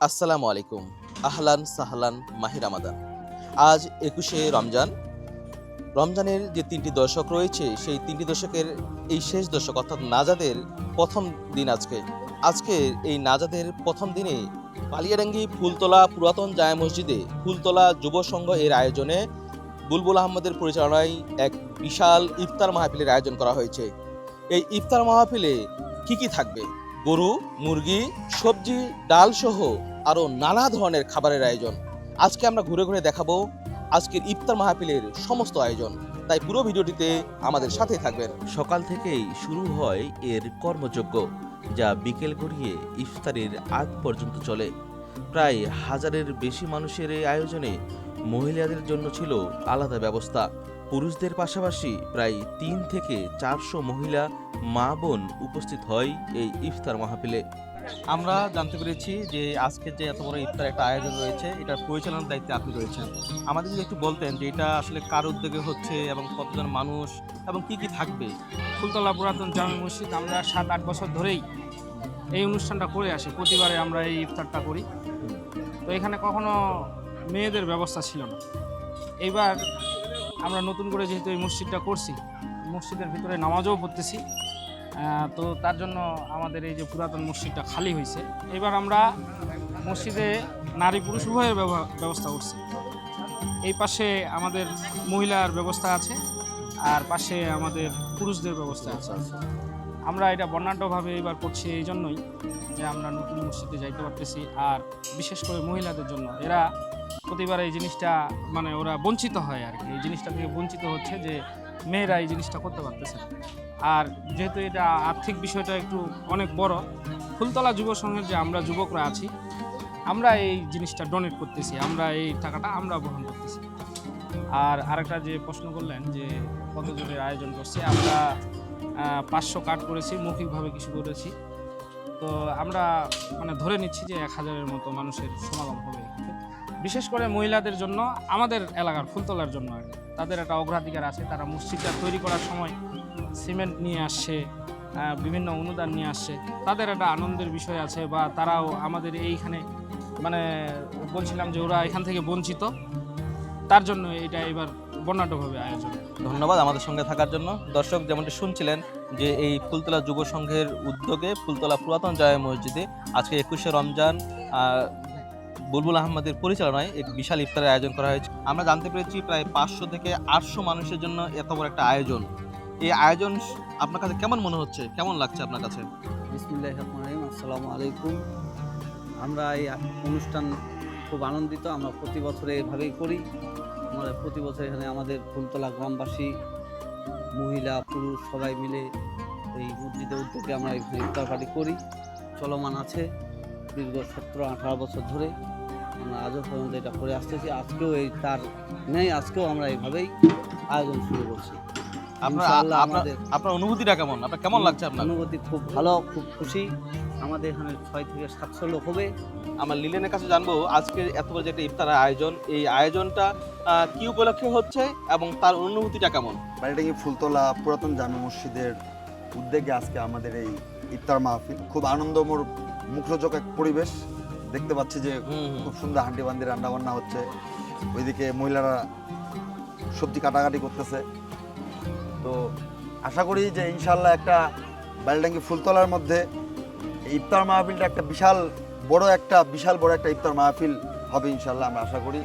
আসসালামু আলাইকুম। আহলান সাহলান মাহি রামাদান। আজ ২১শে রমজান। রমজানের যে ৩টি দশক রয়েছে সেই ৩টি দশকের এই শেষ দশক অর্থাৎ নাজাদের প্রথম দিন আজকে। আজকে এই নাজাদের প্রথম দিনে কালিয়াডাঙ্গি ফুলতলা পুরাতন জামে মসজিদে ফুলতলা যুব সংঘ এর আয়োজনে বুলবুল আহমদের পরিচালনায় এক বিশাল ইফতার মাহফিলের আয়োজন করা হয়েছে। এই ইফতার মাহফিলে কি থাকবে? গরু, মুরগি, সবজি, ডাল সহ আরও নানা ধরনের খাবারের আয়োজন। আজকে আমরা ঘুরে ঘুরে দেখাবো আজকের ইফতার মাহফিলের সমস্ত আয়োজন। তাই পুরো ভিডিওটিতে আমাদের সাথেই থাকবেন। সকাল থেকেই শুরু হয় এর কর্মযজ্ঞ, যা বিকেল গড়িয়ে ইফতারের আগ পর্যন্ত চলে। প্রায় হাজারের বেশি মানুষের এই আয়োজনে মহিলাদের জন্য ছিল আলাদা ব্যবস্থা। পুরুষদের পাশাপাশি প্রায় ৩ থেকে ৪০০ মহিলা মা বোন উপস্থিত হয় এই ইফতার মাহফিলে। আমরা জানতে পেরেছি যে আজকে যে এত বড় ইফতার একটা আয়োজন রয়েছে, এটার পরিচালনার দায়িত্বে আপনি রয়েছেন। আমাদের যদি একটু বলতেন যে এটা আসলে কার উদ্যোগে হচ্ছে এবং কতজন মানুষ এবং কি থাকবে। ফুলতলা পুরাতন জামে মসজিদ আমরা ৭-৮ বছর ধরেই এই অনুষ্ঠানটা করে আসি। প্রতিবারে আমরা এই ইফতারটা করি। তো এখানে কখনো মেয়েদের ব্যবস্থা ছিল না। এইবার আমরা নতুন করে যেহেতু এই মসজিদটা করছি, মসজিদের ভিতরে নামাজও পড়তেছি, তো তার জন্য আমাদের এই যে পুরাতন মসজিদটা খালি হয়েছে। এবার আমরা মসজিদে নারী পুরুষ উভয়ের ব্যবস্থা করছি। এই পাশে আমাদের মহিলার ব্যবস্থা আছে, আর পাশে আমাদের পুরুষদের ব্যবস্থা আছে। আমরা এটা বর্ণাঢ্যভাবে এবার করছি এই জন্যই যে আমরা নতুন মসজিদে যাইতে পারতেছি, আর বিশেষ করে মহিলাদের জন্য এরা প্রতিবার এই জিনিসটা মানে ওরা বঞ্চিত হয় আর কি। এই জিনিসটা থেকে বঞ্চিত হচ্ছে যে মেয়েরা এই জিনিসটা করতে পারতেছে না। আর যেহেতু এটা আর্থিক বিষয়টা একটু অনেক বড়, ফুলতলা যুব সংঘের যে আমরা যুবকরা আছি, আমরা এই জিনিসটা ডোনেট করতেছি, আমরা এই টাকাটা আমরা বহন করতেছি। আর আরেকটা যে প্রশ্ন করলেন যে কতজনের আয়োজন করছে, আমরা ৫০০ কার্ড করেছি, মৌখিকভাবে কিছু করেছি। তো আমরা মানে ধরে নিচ্ছি যে ১,০০০-এর মতো মানুষের সমাগম হবে। বিশেষ করে মহিলাদের জন্য, আমাদের এলাকার ফুলতলার জন্য তাদের একটা অগ্রাধিকার আছে। তারা মসজিদটা তৈরি করার সময় সিমেন্ট নিয়ে আসছে, বিভিন্ন অনুদান নিয়ে আসছে, তাদের একটা আনন্দের বিষয় আছে। বা তারাও আমাদের এইখানে মানে বলছিলাম যে ওরা এখান থেকে বঞ্চিত, তার জন্য এটা এবার বর্ণাঢ্যভাবে আয়োজন। ধন্যবাদ আমাদের সঙ্গে থাকার জন্য। দর্শক, যেমনটি শুনছিলেন যে এই ফুলতলা যুব সংঘের উদ্যোগে ফুলতলা পুরাতন জামে মসজিদে আজকে ২১শে রমজান বুলবুল আহমদের পরিচালনায় এক বিশাল ইফতারের আয়োজন করা হয়েছে। আমরা জানতে পেরেছি প্রায় ৫০০ থেকে ৮০০ মানুষের জন্য এত বড় একটা আয়োজন। এই আয়োজন আপনার কাছে কেমন মনে হচ্ছে, কেমন লাগছে আপনার কাছে? বিসমিল্লাহির রহমানির রহিম। আসসালামু আলাইকুম। আমরা এই অনুষ্ঠান খুব আনন্দিত। আমরা প্রতি বছর এভাবেই করি। আমরা প্রতি বছর এখানে আমাদের ফুলতলা গ্রামবাসী, মহিলা পুরুষ সবাই মিলে এই মসজিদের উদ্যোগে আমরা এখানে ইফতার পার্টি করি, চলমান আছে দীর্ঘ ১৭-১৮ বছর ধরে। আমরা আজও পর্যন্ত এটা করে আসতেছি। আজকেও এই তার নেই, আজকেও আমরা এইভাবেই আয়োজন শুরু করছি। আপনার অনুভূতিটা কেমন? আপনার কেমন লাগছে? আপনার অনুভূতি খুব ভালো, খুব খুশি। আমাদের এখানে ৬ থেকে ৭০০ লোক হবে। আমার লিলেনের কাছে জানবো আজকে এত বড় যে একটা ইফতারের আয়োজন, এই আয়োজনটা কি উপলক্ষে হচ্ছে এবং তার অনুভূতিটা কেমন? কালিয়াডাঙ্গি ফুলতলা পুরাতন জামে মসজিদের উদ্যোগে আজকে আমাদের এই ইফতার মাহফিল খুব আনন্দময়, মুখরোচক এক পরিবেশ। দেখতে পাচ্ছি যে খুব সুন্দর হান্ডি বান্দি রান্না বান্না হচ্ছে, ওইদিকে মহিলারা সবজি কাটাকাটি করতেছে। তো আশা করি যে ইনশাল্লাহ একটা কালিয়াডাঙ্গি ফুলতলার মধ্যে ইফতার মাহফিলটা একটা বিশাল বড় একটা ইফতার মাহফিল হবে ইনশাল্লাহ, আমরা আশা করি।